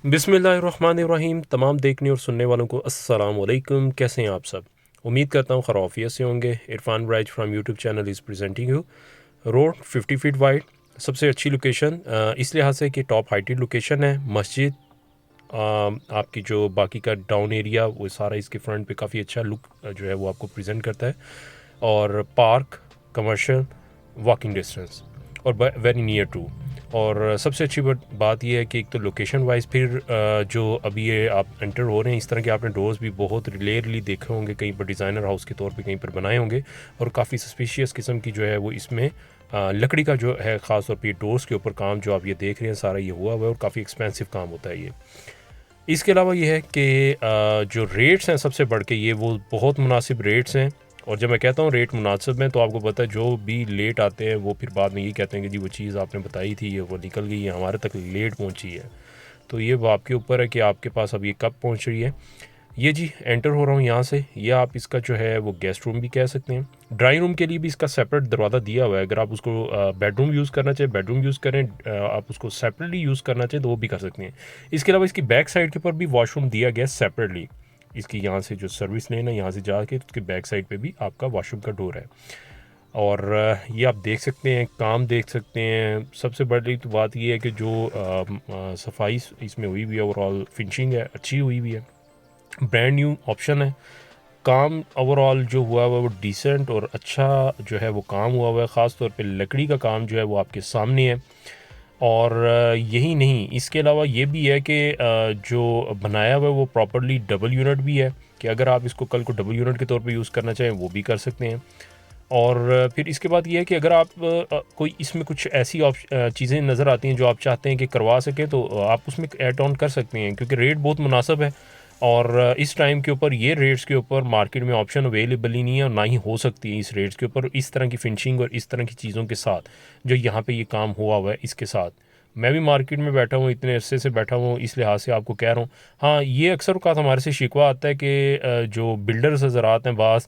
बिस्मिल्लाहिर्रहमानिर्रहीम। तमाम देखने और सुनने वालों को अस्सलाम वालेकुम। कैसे हैं आप सब? उम्मीद करता हूँ खराफियत से होंगे। इरफान ब्राइज from YouTube channel is presenting you. Road 50 feet wide, सबसे अच्छी लोकेशन इस लिहाज से कि टॉप हाइटेड लोकेशन है। मस्जिद, आपकी जो बाकी का डाउन एरिया वो सारा इसके फ्रंट पे काफ़ी अच्छा लुक जो है वो आपको प्रेजेंट करता है। और पार्क, कमर्शियल, वॉकिंग डिस्टेंस और वेरी नियर टू। और सबसे अच्छी बात यह है कि एक तो लोकेशन वाइज, फिर जो अभी ये आप एंटर हो रहे हैं, इस तरह के आपने डोर्स भी बहुत रेयरली देखे होंगे, कहीं पर डिज़ाइनर हाउस के तौर पे कहीं पर बनाए होंगे। और काफ़ी सस्पिशियस किस्म की जो है वो इसमें लकड़ी का जो है ख़ास तौर पे डोर्स के ऊपर काम जो आप ये देख रहे हैं सारा ये हुआ हुआ है और काफ़ी एक्सपेंसिव काम होता है ये। इसके अलावा ये है कि जो रेट्स हैं सबसे बढ़ के ये वो बहुत मुनासिब रेट्स हैं। और जब मैं कहता हूँ रेट मुनासिब हैं तो आपको पता है जो भी लेट आते हैं वो फिर बाद में ये कहते हैं कि जी वो चीज़ आपने बताई थी ये वो निकल गई है, हमारे तक लेट पहुँची है। तो ये वो आपके ऊपर है कि आपके पास अब ये कब पहुँच रही है। ये जी एंटर हो रहा हूँ यहाँ से। ये आप इसका जो है वो गेस्ट रूम भी कह सकते हैं। ड्राइंग रूम के लिए भी इसका सेपरेट दरवाज़ा दिया हुआ है। अगर आप उसको बेडरूम यूज़ करना चाहें बेडरूम यूज़ करें, आप उसको सेपरेटली यूज़ करना चाहें तो वो भी कर सकते हैं। इसके अलावा इसकी बैक साइड के ऊपर भी वॉशरूम दिया गया सेपरेटली। इसकी यहाँ से जो सर्विस लेन है यहाँ से जाके उसके बैक साइड पे भी आपका वॉशरूम का डोर है। और ये आप देख सकते हैं, काम देख सकते हैं। सबसे बड़ी तो बात ये है कि जो सफाई इसमें हुई हुई है, ओवरऑल फिनिशिंग है अच्छी हुई हुई है, ब्रांड न्यू ऑप्शन है। काम ओवरऑल जो हुआ हुआ है वो डिसेंट और अच्छा जो है वो काम हुआ हुआ है। ख़ास तौर पे लकड़ी का काम जो है वो आपके सामने है। और यही नहीं, इसके अलावा ये भी है कि जो बनाया हुआ है वो प्रॉपर्ली डबल यूनिट भी है कि अगर आप इसको कल को डबल यूनिट के तौर पे यूज़ करना चाहें वो भी कर सकते हैं। और फिर इसके बाद ये है कि अगर आप कोई इसमें कुछ ऐसी चीज़ें नज़र आती हैं जो आप चाहते हैं कि करवा सकें तो आप उसमें ऐड ऑन कर सकते हैं, क्योंकि रेट बहुत मुनासिब है। और इस टाइम के ऊपर ये रेट्स के ऊपर मार्केट में ऑप्शन अवेलेबल ही नहीं है और ना ही हो सकती है इस रेट्स के ऊपर इस तरह की फिनिशिंग और इस तरह की चीज़ों के साथ जो यहाँ पे ये काम हुआ हुआ है इसके साथ। मैं भी मार्केट में बैठा हूँ, इतने अरसे से बैठा हूँ, इस लिहाज से आपको कह रहा हूँ। हाँ, ये अक्सर औक़ात हमारे से शिकवा आता है कि जो बिल्डर्स हज़रात हैं बाज़,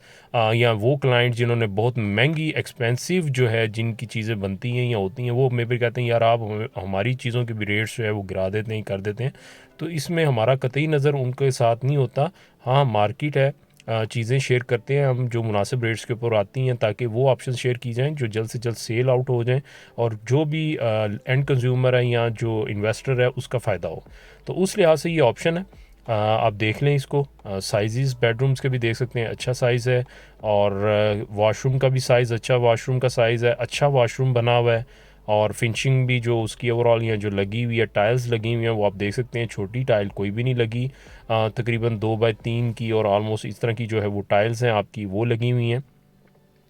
या वो क्लाइंट जिन्होंने बहुत महंगी एक्सपेंसिव जो है जिनकी चीज़ें बनती हैं या होती हैं, वो मेरे पे कहते हैं यार आप हमारी चीज़ों के भी रेट्स जो है वो गिरा देते हैं, कर देते हैं। तो इसमें हमारा कतई नज़र उनके साथ नहीं होता। हाँ, मार्केट है, चीज़ें शेयर करते हैं हम जो मुनासिब रेट्स के ऊपर आती हैं, ताकि वो ऑप्शन शेयर की जाएँ जो जल्द से जल्द सेल आउट हो जाएँ और जो भी एंड कंज्यूमर है या जो इन्वेस्टर है उसका फ़ायदा हो। तो उस लिहाज से ये ऑप्शन है। आप देख लें इसको। साइज़ बेडरूम्स के भी देख सकते हैं, अच्छा साइज़ है। और वॉशरूम का भी साइज़ अच्छा, वॉशरूम का साइज़ है, अच्छा वॉशरूम बना हुआ है। और फिनिशिंग भी जो उसकी ओवरऑल यहाँ जो लगी हुई है, टाइल्स लगी हुई हैं, वो आप देख सकते हैं। छोटी टाइल कोई भी नहीं लगी, तकरीबन 2 बाय 3 की और ऑलमोस्ट इस तरह की जो है वो टाइल्स हैं आपकी वो लगी हुई हैं।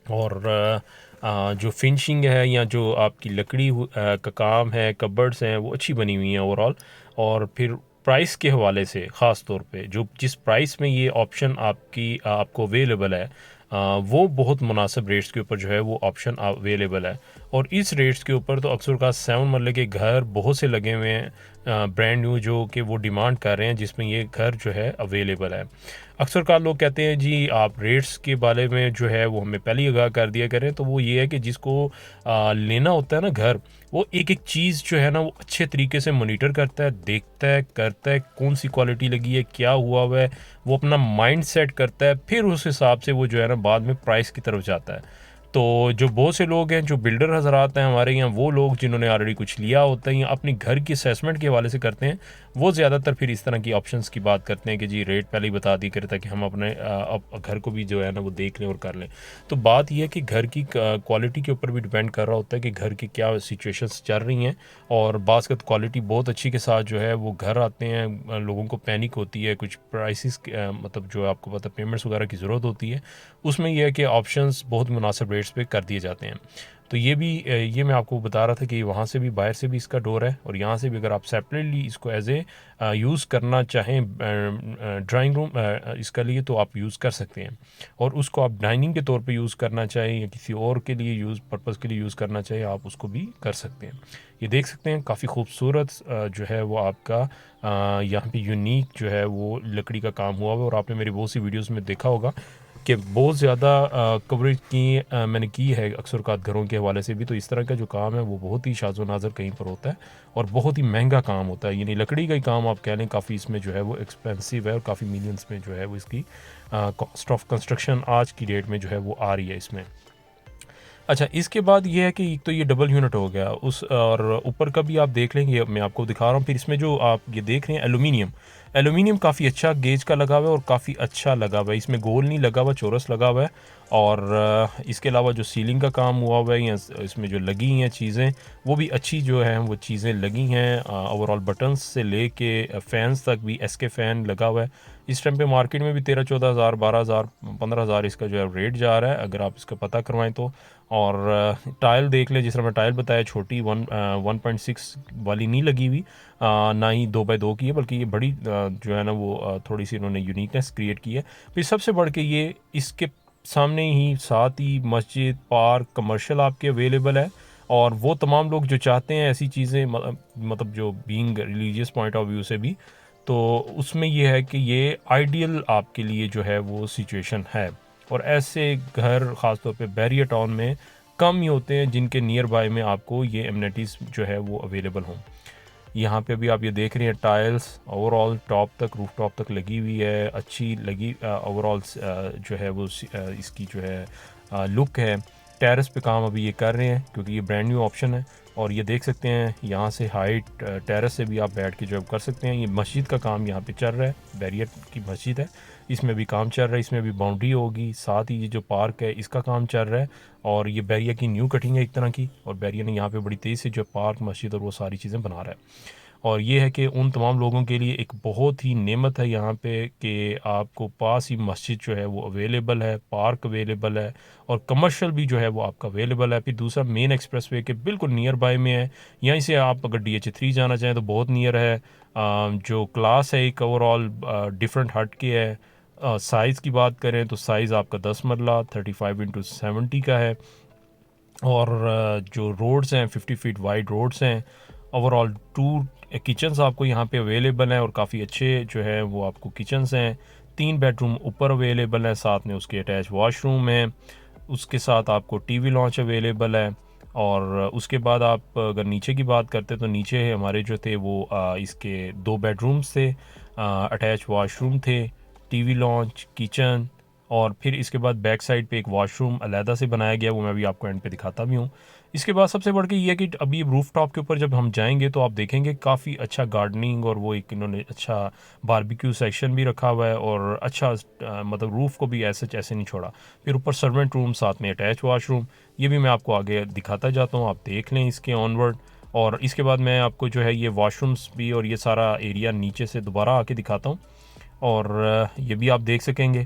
और जो फिनिशिंग है या जो आपकी लकड़ी का काम है, कबर्ड्स हैं, वो अच्छी बनी हुई हैं ओवरऑल। और फिर प्राइस के हवाले से ख़ास तौर पे जो जिस प्राइस में ये ऑप्शन आपको अवेलेबल है, वो बहुत मुनासिब रेट्स के ऊपर जो है वो ऑप्शन अवेलेबल है। और इस रेट्स के ऊपर तो अक्सर का 7 मरले के घर बहुत से लगे हुए हैं, ब्रांड न्यू, जो कि वो डिमांड कर रहे हैं, जिसमें ये घर जो है अवेलेबल है। अक्सर का लोग कहते हैं जी आप रेट्स के बारे में जो है वो हमें पहले ही आगाह कर दिया करें। तो वो ये है कि जिसको लेना होता है ना घर, वो एक एक चीज़ जो है ना वो अच्छे तरीके से मॉनिटर करता है, देखता है, करता है, कौन सी क्वालिटी लगी है, क्या हुआ है, वो अपना माइंड सेट करता है, फिर उस हिसाब से वो जो है ना बाद में प्राइस की तरफ जाता है। तो जो बहुत से लोग हैं, जो बिल्डर हज़रात हैं हमारे यहाँ, वो लोग जिन्होंने ऑलरेडी कुछ लिया होता है या अपने घर की असेसमेंट के हवाले से करते हैं, वो ज़्यादातर फिर इस तरह की ऑप्शंस की बात करते हैं कि जी रेट पहले ही बता दी करें ताकि हम अपने घर को भी जो है ना वो देख लें और कर लें। तो बात यह है कि घर की क्वालिटी के ऊपर भी डिपेंड कर रहा होता है कि घर की क्या सिचुएशंस चल रही हैं। और बाज़ का क्वालिटी बहुत अच्छी के साथ जो है वो घर आते हैं, लोगों को पैनिक होती है, कुछ प्राइसेस मतलब जो आपको पता पेमेंट्स वगैरह की ज़रूरत होती है, उसमें यह है कि ऑप्शंस बहुत मुनासिब रेट्स पे कर दिए जाते हैं। तो ये मैं आपको बता रहा था कि वहाँ से भी बाहर से भी इसका डोर है और यहाँ से भी अगर आप सेपरेटली इसको एज ए यूज़ करना चाहें ड्राइंग रूम इसका लिए तो आप यूज़ कर सकते हैं। और उसको आप डाइनिंग के तौर पे यूज़ करना चाहें या किसी और के लिए पर्पज़ के लिए यूज़ करना चाहें, आप उसको भी कर सकते हैं। ये देख सकते हैं काफ़ी खूबसूरत जो है वो आपका यहाँ पे यूनिक जो है वो लकड़ी का काम हुआ हुआ है। और आपने मेरी बहुत सी वीडियोज़ में देखा होगा कि बहुत ज़्यादा कवरेज की मैंने की है अक्सर औक़ात घरों के हवाले से भी। तो इस तरह का जो काम है वो बहुत ही शाज़ व नाज़िर कहीं पर होता है और बहुत ही महंगा काम होता है, यानी लकड़ी का ही काम आप कह लें, काफ़ी इसमें जो है वो एक्सपेंसिव है और काफ़ी मिलियंस में जो है वो इसकी कॉस्ट ऑफ कंस्ट्रक्शन आज की डेट में जो है वो आ रही है इसमें। अच्छा, इसके बाद ये है कि एक तो ये डबल यूनिट हो गया उस, और ऊपर का भी आप देख लेंगे, मैं आपको दिखा रहा हूँ। फिर इसमें जो आप ये देख रहे हैं एल्यूमिनियम काफ़ी अच्छा गेज का लगा हुआ है और काफ़ी अच्छा लगा हुआ है, इसमें गोल नहीं लगा हुआ, चौरस लगा हुआ है। और इसके अलावा जो सीलिंग का काम हुआ हुआ है या इसमें जो लगी हैं चीज़ें, वो भी अच्छी जो हैं वो चीज़ें लगी हैं। ओवरऑल बटन्स से लेके फैंस तक भी एसके फ़ैन लगा हुआ है। इस टाइम पे मार्केट में भी 13-14 हज़ार, 12 हज़ार, 15 हज़ार इसका जो है रेट जा रहा है, अगर आप इसका पता करवाएं तो। और टाइल देख लें, जिस तरह मैं टाइल बताया, छोटी 1.6 वाली नहीं लगी हुई, ना ही 2x2 की है, बल्कि ये बड़ी जो है ना वो थोड़ी सी इन्होंने यूनिकनेस क्रिएट की है। फिर सबसे बढ़ के ये इसके सामने ही साथ ही मस्जिद, पार्क, कमर्शियल आपके अवेलेबल है। और वो तमाम लोग जो चाहते हैं ऐसी चीज़ें, मतलब जो being religious point of view से भी, तो उसमें ये है कि ये आइडियल आपके लिए जो है वो सिचुएशन है। और ऐसे घर ख़ास तौर पे बैरियर टाउन में कम ही होते हैं जिनके नियर बाय में आपको ये एमिनिटीज़ जो है वो अवेलेबल हों। यहाँ पे भी आप ये देख रहे हैं टाइल्स ओवरऑल टॉप तक, रूफ टॉप तक लगी हुई है, अच्छी लगी ओवरऑल जो है वो इसकी जो है लुक है। टेरेस पे काम अभी ये कर रहे हैं क्योंकि ये ब्रांड न्यू ऑप्शन है। और ये देख सकते हैं यहाँ से हाइट टेरेस से भी आप बैठ के जो कर सकते हैं। ये मस्जिद का काम यहाँ पे चल रहा है, बैरियर की मस्जिद है, इसमें भी काम चल रहा है, इसमें भी बाउंड्री होगी। साथ ही ये जो पार्क है इसका काम चल रहा है और ये बैरियर की न्यू कटिंग है एक तरह की, और बैरियर ने यहाँ पे बड़ी तेज़ी से जो पार्क, मस्जिद और वो सारी चीज़ें बना रहा है। और ये है कि उन तमाम लोगों के लिए एक बहुत ही नेमत है यहाँ पे कि आपको पास ही मस्जिद जो है वो अवेलेबल है, पार्क अवेलेबल है और कमर्शियल भी जो है वो आपका अवेलेबल है। फिर दूसरा मेन एक्सप्रेसवे के बिल्कुल नियर बाय में है, यहीं से आप अगर DH3 जाना चाहें तो बहुत नियर है। जो क्लास है एक ओवरऑल डिफरेंट हट के है। साइज़ की बात करें तो साइज़ आपका 10 मरला 35x70 का है। और जो रोड्स हैं 50 फीट वाइड रोड्स हैं। ओवरऑल 2 किचन्स आपको यहाँ पे अवेलेबल हैं और काफ़ी अच्छे जो है वो आपको किचन्स हैं। 3 बेडरूम ऊपर अवेलेबल है, साथ में उसके अटैच वॉशरूम है। उसके साथ आपको टीवी लॉन्च अवेलेबल है। और उसके बाद आप अगर नीचे की बात करते तो नीचे हमारे जो थे वो इसके 2 बेडरूम्स थे, अटैच वॉशरूम थे, टीवी लॉन्च, किचन, और फिर इसके बाद बैक साइड पे एक वॉशरूम अलहदा से बनाया गया, वो मैं अभी आपको एंड पे दिखाता भी हूँ। इसके बाद सबसे बढ़ के ये है कि अभी रूफ टॉप के ऊपर जब हम जाएंगे तो आप देखेंगे काफ़ी अच्छा गार्डनिंग और वो एक इन्होंने अच्छा बारबेक्यू सेक्शन भी रखा हुआ है और अच्छा मतलब रूफ़ को भी ऐसे नहीं छोड़ा। फिर ऊपर सर्वेंट रूम, साथ में अटैच वॉशरूम, ये भी मैं आपको आगे दिखाता जाता हूँ, आप देख लें इसके ऑनवर्ड। और इसके बाद मैं आपको जो है ये वॉशरूम्स भी और ये सारा एरिया नीचे से दोबारा आके दिखाता हूँ और ये भी आप देख सकेंगे।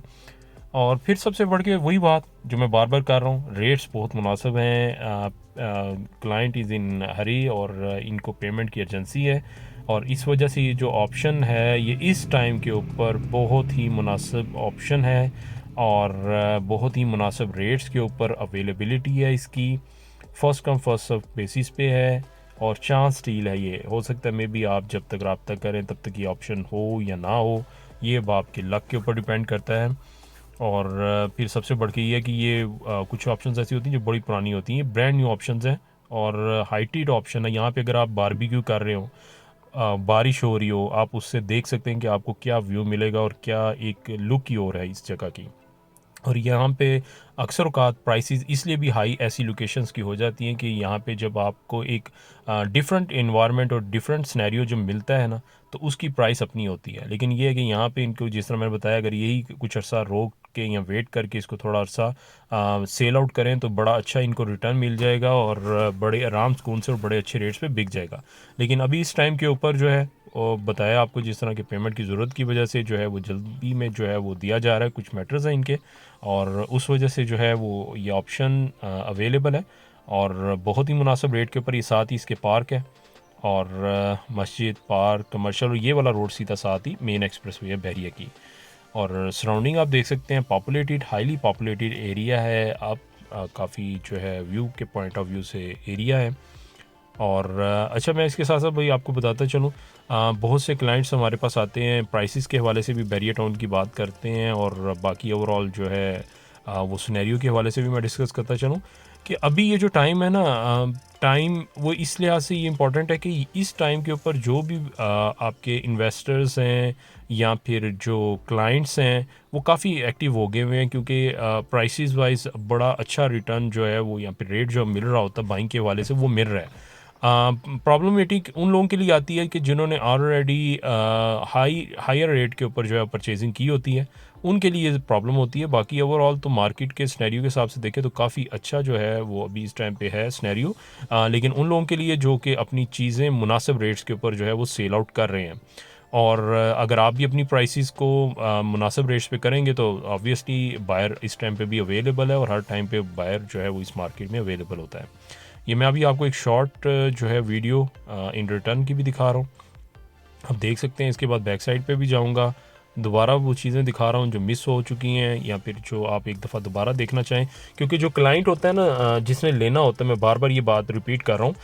और फिर सबसे बढ़ के वही बात जो मैं बार बार कर रहा हूँ, रेट्स बहुत मुनासिब हैं। क्लाइंट इज़ इन हरी और इनको पेमेंट की अर्जेंसी है और इस वजह से ये जो ऑप्शन है ये इस टाइम के ऊपर बहुत ही मुनासिब ऑप्शन है और बहुत ही मुनासिब रेट्स के ऊपर अवेलेबिलिटी है इसकी। First come first serve basis पे है और चांस डील है। ये हो सकता है मे बी आप जब तक रब्ता करें तब तक ये ऑप्शन हो या ना हो, ये अब आपके लक के ऊपर डिपेंड करता है। और फिर सबसे बढ़ के ये है कि ये कुछ ऑप्शंस ऐसी होती हैं जो बड़ी पुरानी होती हैं, ब्रांड न्यू ऑप्शंस हैं और हाइटेड ऑप्शन है। यहाँ पे अगर आप बारबेक्यू कर रहे हो, बारिश हो रही हो, आप उससे देख सकते हैं कि आपको क्या व्यू मिलेगा और क्या एक लुक ही हो रहा है इस जगह की। और यहाँ पे अक्सर औक़ात प्राइसेस इसलिए भी हाई ऐसी लोकेशंस की हो जाती हैं कि यहाँ पे जब आपको एक डिफरेंट एनवायरनमेंट और डिफरेंट सिनेरियो जब मिलता है ना, तो उसकी प्राइस अपनी होती है। लेकिन ये है कि यहाँ पे इनको जिस तरह मैंने बताया, अगर यही कुछ अर्सा रोक के या वेट करके इसको थोड़ा अर्सा सेल आउट करें तो बड़ा अच्छा इनको रिटर्न मिल जाएगा और बड़े आराम सुकून से और बड़े अच्छे रेट्स पे बिक जाएगा। लेकिन अभी इस टाइम के ऊपर जो है और बताया आपको, जिस तरह के पेमेंट की ज़रूरत की वजह से जो है वो जल्दी में जो है वो दिया जा रहा है, कुछ मैटर्स हैं इनके, और उस वजह से जो है वो ये ऑप्शन अवेलेबल है और बहुत ही मुनासिब रेट के ऊपर। ये साथ ही इसके पार्क है और मस्जिद, पार्क, कमर्शियल, और ये वाला रोड सीधा साथ ही मेन एक्सप्रेसवे है बैरिया की। और सराउंडिंग आप देख सकते हैं, पॉपुलेटेड, हाईली पॉपुलेटेड एरिया है। आप काफ़ी जो है व्यू के पॉइंट ऑफ व्यू से एरिया है और अच्छा, मैं इसके साथ साथ भाई आपको बताता चलूँ, बहुत से क्लाइंट्स हमारे पास आते हैं, प्राइसेस के हवाले से भी बैरियर टाउन की बात करते हैं, और बाकी ओवरऑल जो है वो सिनेरियो के हवाले से भी मैं डिस्कस करता चलूँ कि अभी ये जो टाइम है ना, टाइम वो इस लिहाज से ये इम्पॉर्टेंट है कि इस टाइम के ऊपर जो भी आपके इन्वेस्टर्स हैं या फिर जो क्लाइंट्स हैं वो काफ़ी एक्टिव हो गए हुए हैं, क्योंकि प्राइसेस वाइज बड़ा अच्छा रिटर्न जो है वो, या फिर रेट जो मिल रहा होता है बाइंग के हवाले से, वो मिल रहा है। प्रॉब्लमेटिक उन लोगों के लिए आती है कि जिन्होंने ऑलरेडी हायर रेट के ऊपर जो है परचेजिंग की होती है, उनके लिए प्रॉब्लम होती है। बाकी ओवरऑल तो मार्केट के सिनेरियो के हिसाब से देखें तो काफ़ी अच्छा जो है वो अभी इस टाइम पे है सिनेरियो। लेकिन उन लोगों के लिए जो कि अपनी चीज़ें मुनासिब रेट्स के ऊपर जो है वो सेल आउट कर रहे हैं, और अगर आप भी अपनी प्राइसेस को मुनासिब रेट्स पे करेंगे तो ऑब्वियसली बायर इस टाइम पे भी अवेलेबल है, और हर टाइम पे बायर जो है वो इस मार्केट में अवेलेबल होता है। ये मैं अभी आपको एक शॉर्ट जो है वीडियो इन रिटर्न की भी दिखा रहा हूँ, आप देख सकते हैं। इसके बाद बैक साइड पे भी जाऊँगा, दोबारा वो चीज़ें दिखा रहा हूँ जो मिस हो चुकी हैं, या फिर जो आप एक दफ़ा दोबारा देखना चाहें, क्योंकि जो क्लाइंट होता है ना, जिसने लेना होता है, मैं बार बार ये बात रिपीट कर रहा हूँ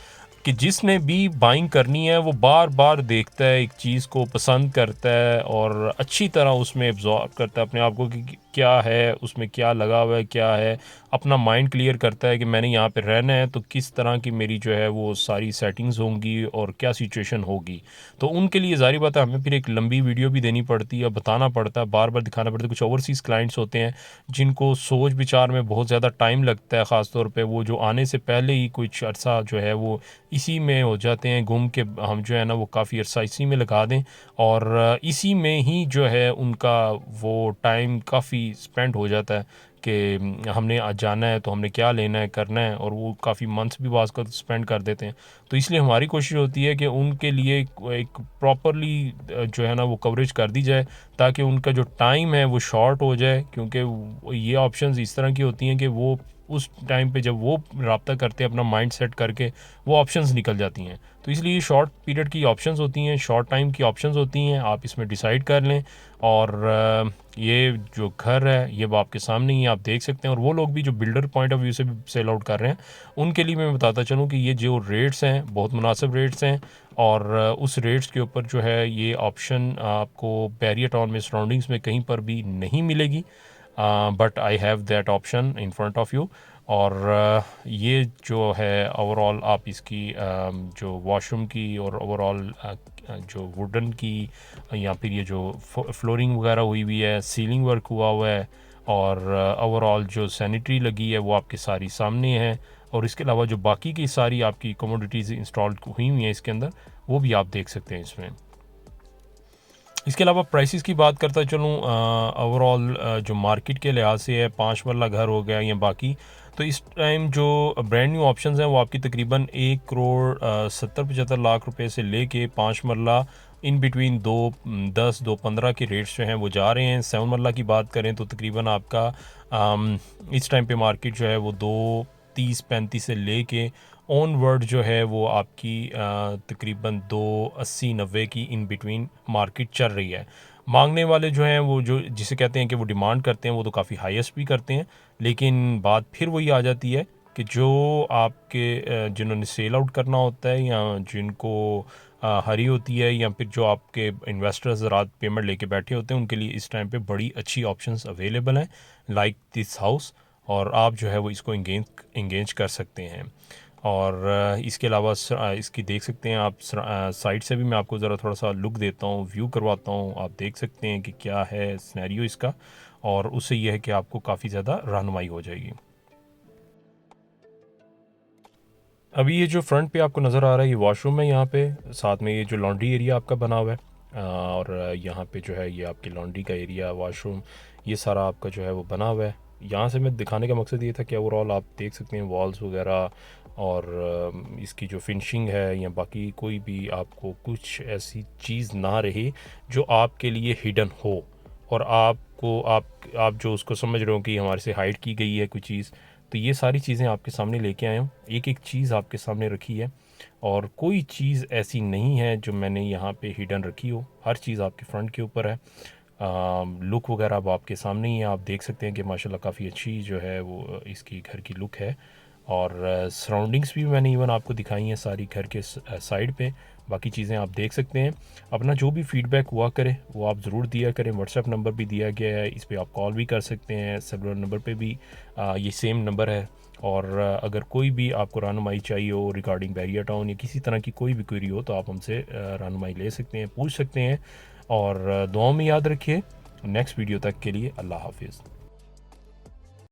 कि जिसने भी बाइंग करनी है वो बार बार देखता है, एक चीज़ को पसंद करता है और अच्छी तरह उसमें एब्जॉर्ब करता है अपने आप को कि क्या है उसमें, क्या लगा हुआ है, क्या है, अपना माइंड क्लियर करता है कि मैंने यहाँ पे रहना है तो किस तरह की मेरी जो है वो सारी सेटिंग्स होंगी और क्या सिचुएशन होगी। तो उनके लिए ज़ाहिर बात है हमें फिर एक लंबी वीडियो भी देनी पड़ती है, बताना पड़ता है, बार बार दिखाना पड़ता है। कुछ ओवरसीज़ क्लाइंट्स होते हैं जिनको सोच विचार में बहुत ज़्यादा टाइम लगता है, ख़ास तौर पे वो जो आने से पहले ही कुछ अर्सा जो है वो इसी में हो जाते हैं गुम, के हम जो है ना वो काफ़ी अर्सा इसी में लगा दें, और इसी में ही जो है उनका वो टाइम काफ़ी स्पेंड हो जाता है कि हमने आज जाना है तो हमने क्या लेना है, करना है, और वो काफ़ी मंथ्स भी बाज़ का स्पेंड कर देते हैं। तो इसलिए हमारी कोशिश होती है कि उनके लिए एक प्रॉपरली जो है ना वो कवरेज कर दी जाए, ताकि उनका जो टाइम है वो शॉर्ट हो जाए, क्योंकि ये ऑप्शंस इस तरह की होती हैं कि वो उस टाइम पे जब वो रब्ता करते हैं अपना माइंड सेट करके, वो ऑप्शंस निकल जाती हैं। तो इसलिए शॉर्ट पीरियड की ऑप्शंस होती हैं, शॉर्ट टाइम की ऑप्शंस होती हैं, आप इसमें डिसाइड कर लें। और ये जो घर है ये वो आपके सामने ही आप देख सकते हैं, और वो लोग भी जो बिल्डर पॉइंट ऑफ व्यू से भी सेल आउट कर रहे हैं, उनके लिए मैं बताता चलूँ कि ये जो रेट्स हैं बहुत मुनासिब रेट्स हैं, और उस रेट्स के ऊपर जो है ये ऑप्शन आपको बैरियर टाउन में सराउंडिंग्स में कहीं पर भी नहीं मिलेगी, but I have that option in front of you. और ये जो है ओवरऑल आप इसकी जो वॉशरूम की और ओवरऑल जो वुडन की, या फिर ये जो फ्लोरिंग वगैरह हुई हुई है, सीलिंग वर्क हुआ हुआ है, और ओवरऑल जो सैनिटरी लगी है वो आपके सारी सामने है, और इसके अलावा जो बाकी की सारी आपकी कमोडिटीज़ इंस्टॉल हुई हुई हैं इसके अंदर, वो भी आप देख सकते हैं इसमें। इसके अलावा प्राइसेस की बात करता चलूँ, ओवरऑल जो मार्केट के लिहाज से है, 5 मरला घर हो गया या बाकी, तो इस टाइम जो ब्रांड न्यू ऑप्शंस हैं वो आपकी तकरीबन 1 करोड़ 70-75 लाख रुपए से लेके 5 मरला इन बिटवीन 2-10-2-15 के रेट्स जो हैं वो जा रहे हैं। 7 मरला की बात करें तो तकरीबन आपका इस टाइम पे मार्केट जो है वो 2-30-35 से लेके ऑन वर्ड जो है वो आपकी तकरीबन 2-80-90 की इन बिटवीन मार्केट चल रही है। मांगने वाले जो हैं वो जो जिसे कहते हैं कि वो डिमांड करते हैं वो तो काफ़ी हाईएस्ट भी करते हैं, लेकिन बात फिर वही आ जाती है कि जो आपके जिन्होंने सेल आउट करना होता है, या जिनको हरी होती है, या फिर जो आपके इन्वेस्टर्स रात पेमेंट लेके बैठे होते हैं, उनके लिए इस टाइम पे बड़ी अच्छी ऑप्शंस अवेलेबल हैं लाइक दिस हाउस, और आप जो है वो इसको इंगेज कर सकते हैं। और इसके अलावा इसकी देख सकते हैं आप साइड से भी मैं आपको ज़रा थोड़ा सा लुक देता हूँ, व्यू करवाता हूँ, आप देख सकते हैं कि क्या है सिनेरियो इसका, और उससे यह है कि आपको काफ़ी ज़्यादा रहनुमाई हो जाएगी। अभी ये जो फ्रंट पे आपको नज़र आ रहा है ये वॉशरूम है, यहाँ पे साथ में ये जो लॉन्ड्री एरिया आपका बना हुआ है, और यहाँ पे जो है ये आपकी लॉन्ड्री का एरिया, वॉशरूम, ये सारा आपका जो है वो बना हुआ है। यहाँ से मैं दिखाने का मकसद ये था कि ओवरऑल आप देख सकते हैं वॉल्स वगैरह, और इसकी जो फिनिशिंग है या बाकी कोई भी आपको कुछ ऐसी चीज़ ना रहे जो आपके लिए हिडन हो, और आपको आप जो उसको समझ रहे हो कि हमारे से हाइड की गई है कोई चीज़, तो ये सारी चीज़ें आपके सामने लेके आया हूँ, एक एक चीज़ आपके सामने रखी है, और कोई चीज़ ऐसी नहीं है जो मैंने यहाँ पे हिडन रखी हो, हर चीज़ आपके फ्रंट के ऊपर है। लुक वगैरह अब आपके सामने ही है, आप देख सकते हैं कि माशाल्लाह काफ़ी अच्छी जो है वो इसकी घर की लुक है, और सराउंडिंग्स भी मैंने इवन आपको दिखाई हैं सारी घर के साइड पे। बाकी चीज़ें आप देख सकते हैं। अपना जो भी फ़ीडबैक हुआ करे वो आप ज़रूर दिया करें। व्हाट्सएप नंबर भी दिया गया है, इस पे आप कॉल भी कर सकते हैं। सेलुलर नंबर पे भी ये सेम नंबर है। और अगर कोई भी आपको रहनुमाई चाहिए हो रिगार्डिंग बैरिया टाउन या किसी तरह की कोई भी क्वेरी हो तो आप हमसे रहनुमाई ले सकते हैं, पूछ सकते हैं। और दुआओं में याद रखिए। नेक्स्ट वीडियो तक के लिए अल्लाह हाफिज़।